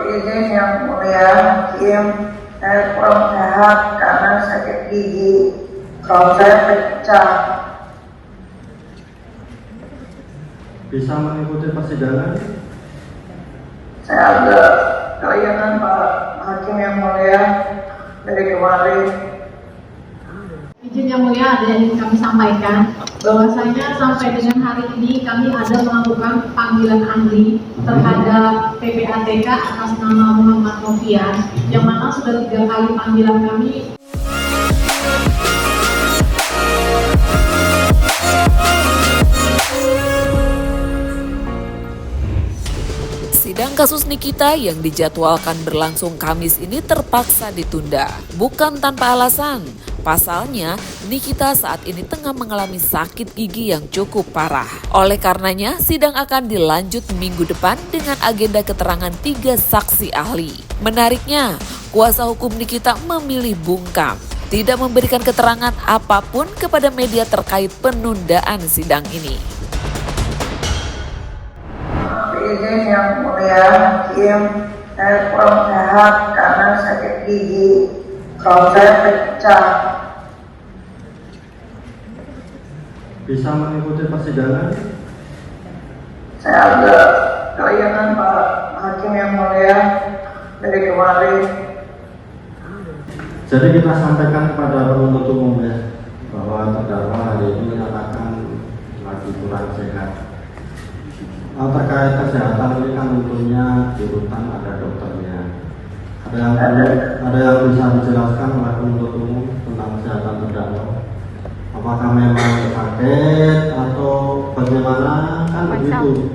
izin yang mulia hakim, saya kurang sehat karena sakit gigi, kalau saya pecah. Bisa mengikuti persidangan? Saya agak kelayangan Pak Hakim yang mulia dari kemarin. Izin yang mulia, ada yang ingin kami sampaikan bahwasanya sampai dengan hari ini kami ada melakukan panggilan ahli terhadap PPATK atas nama Muhammad Novian, yang mana sudah 3 kali panggilan kami. Sidang kasus Nikita yang dijadwalkan berlangsung Kamis ini terpaksa ditunda, bukan tanpa alasan. Pasalnya, Nikita saat ini tengah mengalami sakit gigi yang cukup parah. Oleh karenanya, sidang akan dilanjut minggu depan dengan agenda keterangan 3 saksi ahli. Menariknya, kuasa hukum Nikita memilih bungkam, tidak memberikan keterangan apapun kepada media terkait penundaan sidang ini. Izin yang mulia hakim, saya kurang sehat karena sakit gigi, kalau saya pecah. Bisa mengikuti persidangan? Saya agak kelayangan Pak Hakim yang mulia dari kemarin. Jadi kita sampaikan kepada penuntut umum ya, bahwa terdakwa hari ini menyatakan lagi kurang sehat. Terkait kesehatan ini kan tentunya di rutan ada dokternya. Ada yang bisa dijelaskan oleh penuntut umum tentang kesehatan terdakwa? Apakah memang sakit atau bagaimana, kan begitu?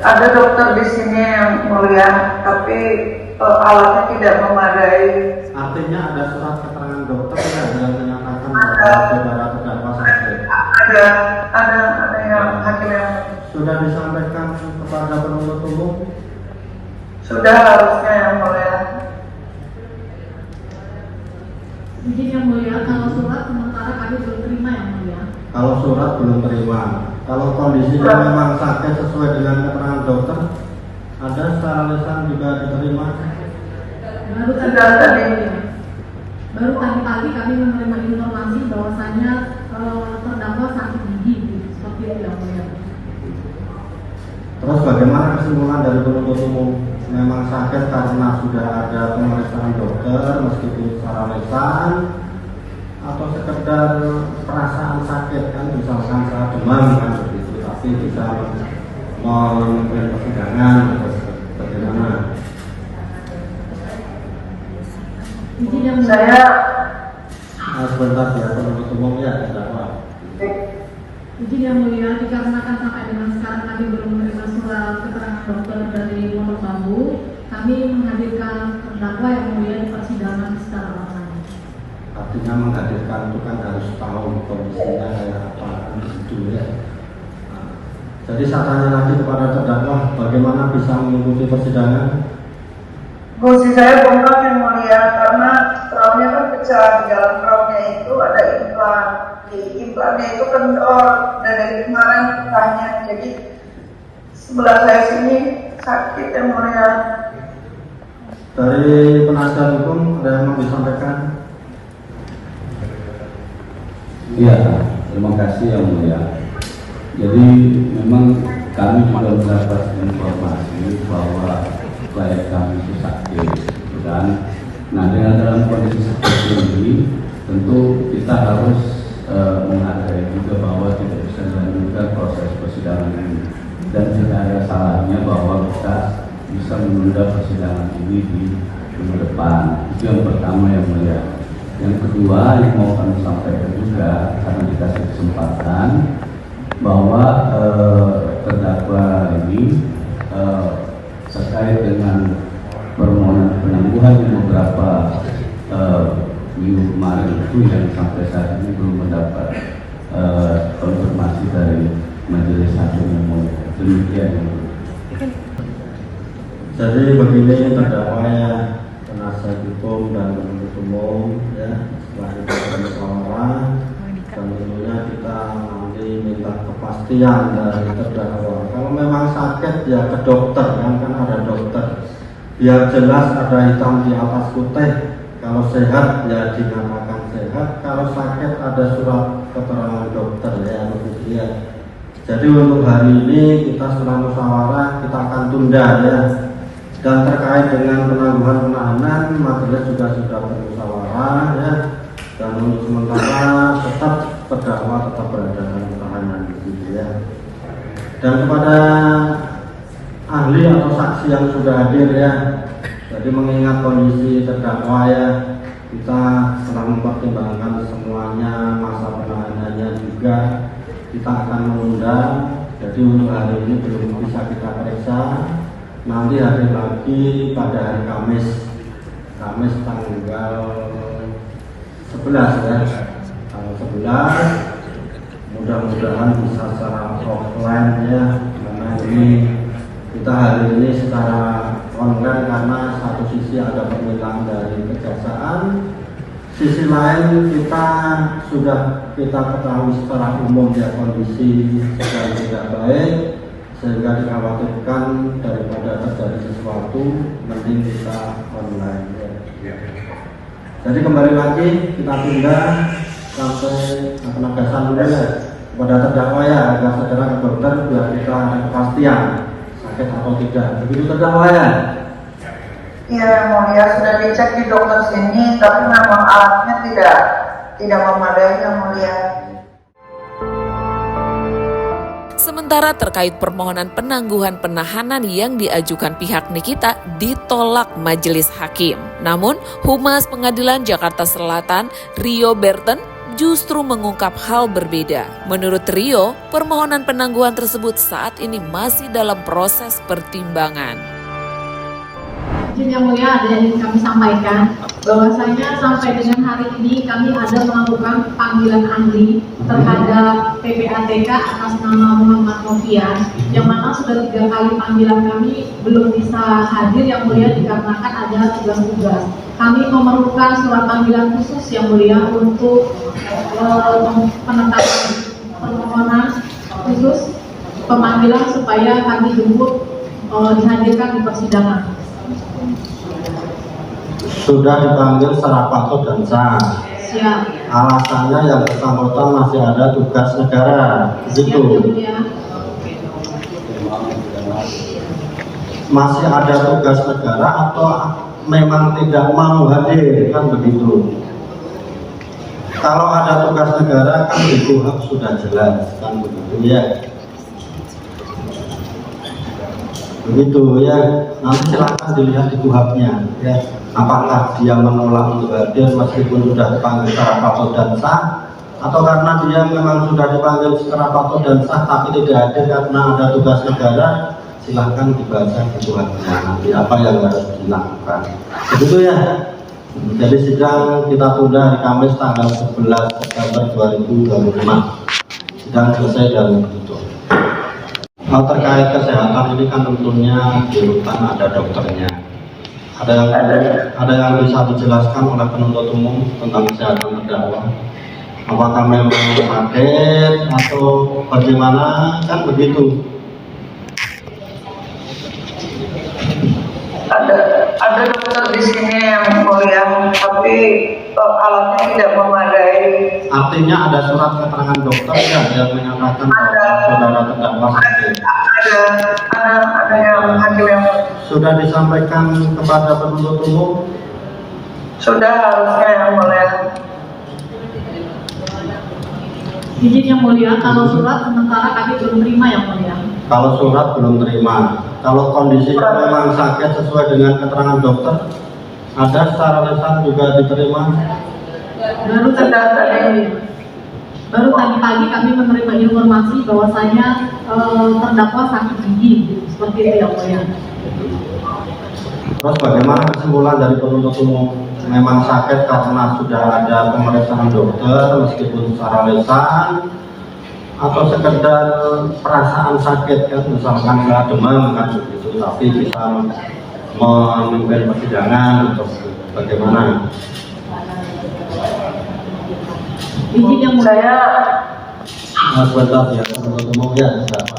Ada dokter di sini yang mulia, tapi alatnya tidak memadai. Artinya ada surat keterangan dokter yang menyatakan bahwa saudara terdakwa sakit. Ada yang hakim yang Sudah disampaikan kepada penuntut umum? sudah harusnya yang mulia. Izin yang mulia, kalau surat sementara kami belum terima yang mulia. Kalau surat belum terima. Kalau kondisinya memang sakit sesuai dengan keterangan dokter, ada secara lisan juga diterima? Baru tadi pagi kami menerima informasi bahwasanya terdakwa sakit gigi, seperti itu yang mulia. Terus bagaimana kesimpulan dari penuntut umum? Memang sakit karena sudah ada pemeriksaan dokter meskipun secara lisan, atau sekedar perasaan sakit, kan misalkan saat demam kan begitu, tapi bisa memimpin persidangan atau bagaimana? Izin yang mulia. Saya Sebentar ya penuntut umum ya, terdakwa. Izin yang mulia, dikarenakan sampai dengan sekarang kami belum menerima surat keterangan dokter dari Pondok Bambu, kami menghadirkan terdakwa yang mulia di persidangan secara online. Artinya menghadirkan itu kan harus tahu kondisinya kayak apa itu ya. Nah, jadi saya tanya lagi kepada terdakwa, bagaimana bisa mengikuti persidangan? gusi saya bengkak yang mulia karena traumnya kan pecah. Di dalam traumnya itu ada implan. Di implannya itu kendor dan dari kemarin pecahnya. Jadi sebelah saya sini sakit yang mulia. Dari penasihat hukum ada yang mau disampaikan? Iya, terima kasih yang mulia. Jadi memang kami juga mendapat informasi bahwa klien kami itu sakit, dan nah dengan dalam kondisi seperti ini tentu kita harus menghargai juga bahwa tidak bisa dilanjutkan proses persidangan ini, dan tidak ada salahnya bahwa kita bisa menunda persidangan ini di minggu depan. Itu yang pertama yang mulia. Yang kedua yang mau kami sampaikan juga, karena dikasih kesempatan, bahwa terdakwa ini terkait dengan permohonan penangguhan yang beberapa minggu kemarin itu yang sampai saat ini belum mendapat konfirmasi dari majelis hakim yang mulia. Demikian. Jadi begini terdakwanya, penasihat hukum dan penuntut umum ya, setelah kita bermusyawarah dan tentunya kita nanti minta kepastian dari terdakwa. Kalau ya ke dokter kan ada dokter, biar jelas ada hitam di atas putih. Kalau sehat ya dinyatakan sehat, kalau sakit ada surat keterangan dokter ya begitu ya. Jadi untuk hari ini kita setelah musyawarah kita akan tunda ya. Dan terkait dengan penangguhan penahanan, majelis juga sudah bermusyawarah ya. Dan untuk sementara tetap terdakwa tetap berada dalam tahanan gitu ya. Dan kepada ahli atau saksi yang sudah hadir ya, jadi mengingat kondisi terdakwa ya, kita setelah mempertimbangkan semuanya, masa penahanannya juga kita akan menunda. Jadi untuk hari ini belum bisa kita periksa. Nanti hadir lagi pada hari Kamis tanggal 11 ya, tanggal 11. Mudah-mudahan bisa secara offline ya, karena ini kita hari ini secara online karena satu sisi ada permintaan dari kejaksaan, sisi lain kita sudah ketahui secara umum ya kondisi sedang tidak baik, sehingga dikhawatirkan daripada terjadi sesuatu mending kita online ya. Jadi kembali lagi kita tunda sampai penegasan dulu ya kepada terdakwa ya, agar segera ke dokter biar kita ada kepastian sakit atau tidak. Begitu terdakwa ya? Iya mulia, sudah dicek di dokter sini, tapi memang alatnya tidak memadai yang mulia. Sementara terkait permohonan penangguhan penahanan yang diajukan pihak Nikita ditolak majelis hakim. Namun, Humas Pengadilan Jakarta Selatan, Rio Berten, justru mengungkap hal berbeda. Menurut Rio, permohonan penangguhan tersebut saat ini masih dalam proses pertimbangan. Izin yang mulia, ada yang ingin kami sampaikan bahwasanya sampai dengan hari ini kami ada melakukan panggilan ahli terhadap PPATK atas nama Muhammad Novian, yang mana sudah 3 kali panggilan kami belum bisa hadir yang mulia dikarenakan ada tugas-tugas. Kami memerlukan surat panggilan khusus yang mulia untuk penetapan permohonan khusus pemanggilan supaya kami jemput dihadirkan di persidangan. Sudah dipanggil secara patut dan sah. Siap. Alasannya yang bersangkutan masih ada tugas negara, begitu. Masih ada tugas negara atau memang tidak mau hadir, kan begitu. Kalau ada tugas negara kan di KUHP sudah jelas, kan begitu ya. Begitu ya. Nanti silakan dilihat di KUHP-nya ya. Apakah dia menolak untuk hadir meskipun sudah dipanggil secara patut dan sah, atau karena dia memang sudah dipanggil secara patut dan sah tapi tidak hadir karena ada tugas negara. Silahkan dibaca di KUHP-nya nanti apa yang harus dilakukan. Begitu ya. Jadi sidang kita tunda hari Kamis tanggal 11 September 2025. Sidang selesai dan ditutup. Hal terkait kesehatan ini kan tentunya di rutan ada dokternya. Ada yang bisa dijelaskan oleh penuntut umum tentang kesehatan terdakwa. Apakah memang sakit atau bagaimana, kan begitu. Ada dokter di sini yang mulia, tapi alatnya tidak memadai. Artinya ada surat keterangan dokter ya yang menyatakan bahwa saudara terdakwa sakit. Ada yang hakim yang Sudah disampaikan kepada penuntut umum? sudah harusnya yang mulia. Izin yang mulia, kalau surat sementara kami belum terima yang mulia. Kalau surat belum terima, kalau kondisinya memang sakit sesuai dengan keterangan dokter, ada secara lisan juga diterima. Baru tadi pagi kami menerima informasi bahwasanya terdakwa sakit gigi, seperti itu yang mulia. Terus bagaimana kesimpulan dari penuntut umum? Memang sakit karena sudah ada pemeriksaan dokter meskipun secara lisan, atau sekedar perasaan sakit kan, misalkan nggak demam kan begitu, tapi bisa memimpin persidangan untuk bagaimana? Izin yang mulia. Sebentar ya penuntut umum ya, siapa?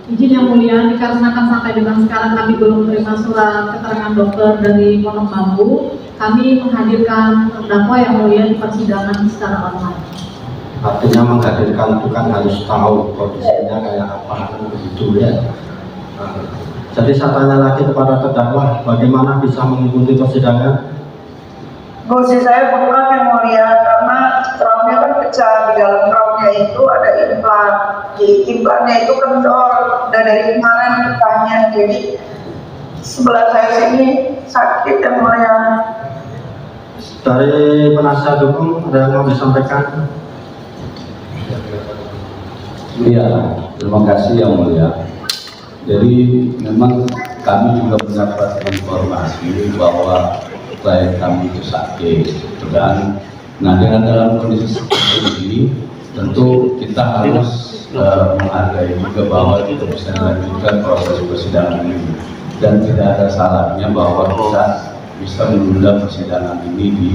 Izin yang mulia, dikarenakan sampai dengan sekarang kami belum menerima surat keterangan dokter dari Pondok Bambu, kami menghadirkan terdakwa yang mulia di persidangan secara online. Artinya menghadirkan itu kan harus tahu kondisinya kayak apa, kan begitu ya. Nah, jadi saya tanya lagi kepada terdakwa, bagaimana bisa mengikuti persidangan? Kursi saya bengkak yang mulia karena traumnya kan pecah. Di dalam traumnya itu ada implan. Jadi implannya itu kendor dan dari kemarin petahnya. Jadi sebelah saya sini sakit yang mulia. Dari penasihat hukum ada yang mau disampaikan? Iya, terima kasih yang mulia. Jadi memang kami juga mendapat informasi bahwa klien kami itu sakit, dan dengan dalam kondisi seperti ini tentu kita harus menghargai juga bahwa kita bisa melanjutkan proses persidangan ini, dan tidak ada salahnya bahwa kita bisa menunda persidangan ini di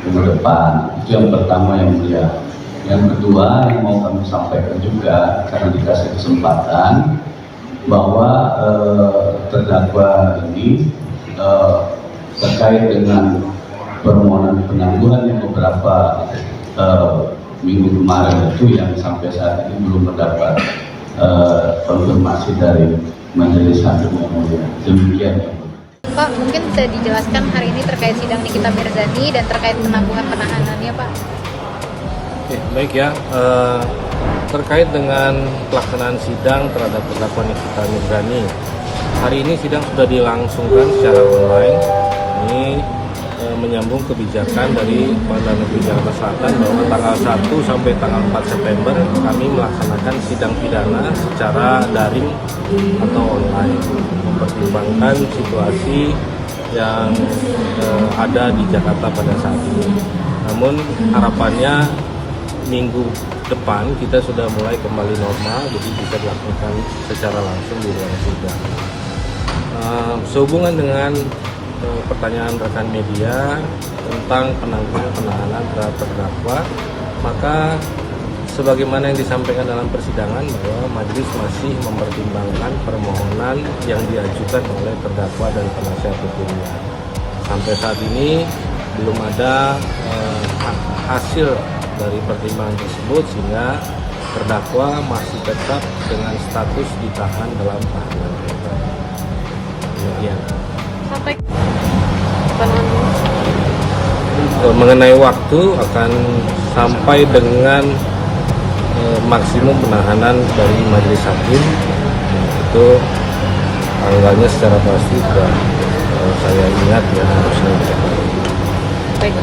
minggu depan. Itu yang pertama yang mulia. Yang kedua yang mau kami sampaikan juga, karena dikasih kesempatan, bahwa terdakwa ini terkait dengan permohonan penangguhan yang beberapa minggu kemarin itu yang sampai saat ini belum mendapat konfirmasi dari Majelis Hakim yang mulia. Demikian. Pak, mungkin bisa dijelaskan hari ini terkait sidang Nikita Mirzani dan terkait penangguhan penahanannya, Pak? Oke, baik ya. Terkait dengan pelaksanaan sidang terhadap terdakwa Nikita Mirzani, hari ini sidang sudah dilangsungkan secara online. Ini menyambung kebijakan dari Pengadilan Negeri Jakarta Selatan bahwa tanggal 1 sampai tanggal 4 September kami melaksanakan sidang pidana secara daring atau online, mempertimbangkan situasi yang ada di Jakarta pada saat ini. Namun harapannya minggu depan kita sudah mulai kembali normal, jadi bisa dilakukan secara langsung di ruang sidang. Sehubungan dengan pertanyaan rekan media tentang penangguhan penahanan terhadap terdakwa, maka sebagaimana yang disampaikan dalam persidangan bahwa majelis masih mempertimbangkan permohonan yang diajukan oleh terdakwa dan penasihat hukumnya. Sampai saat ini belum ada hasil dari pertimbangan tersebut, sehingga terdakwa masih tetap dengan status ditahan dalam tahanan. Demikian. Sampai Mengenai waktu akan sampai dengan maksimum penahanan dari majelis hakim, itu tanggalnya secara pasti sudah saya ingat ya, harusnya. baik.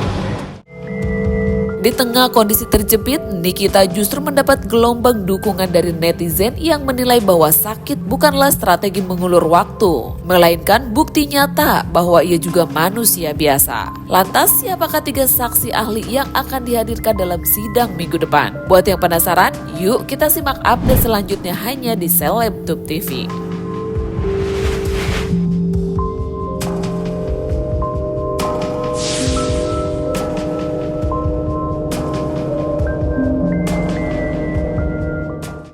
Di tengah kondisi terjepit, Nikita justru mendapat gelombang dukungan dari netizen yang menilai bahwa sakit bukanlah strategi mengulur waktu, melainkan bukti nyata bahwa ia juga manusia biasa. Lantas, siapakah 3 saksi ahli yang akan dihadirkan dalam sidang minggu depan? Buat yang penasaran, yuk kita simak update selanjutnya hanya di Selebtube TV.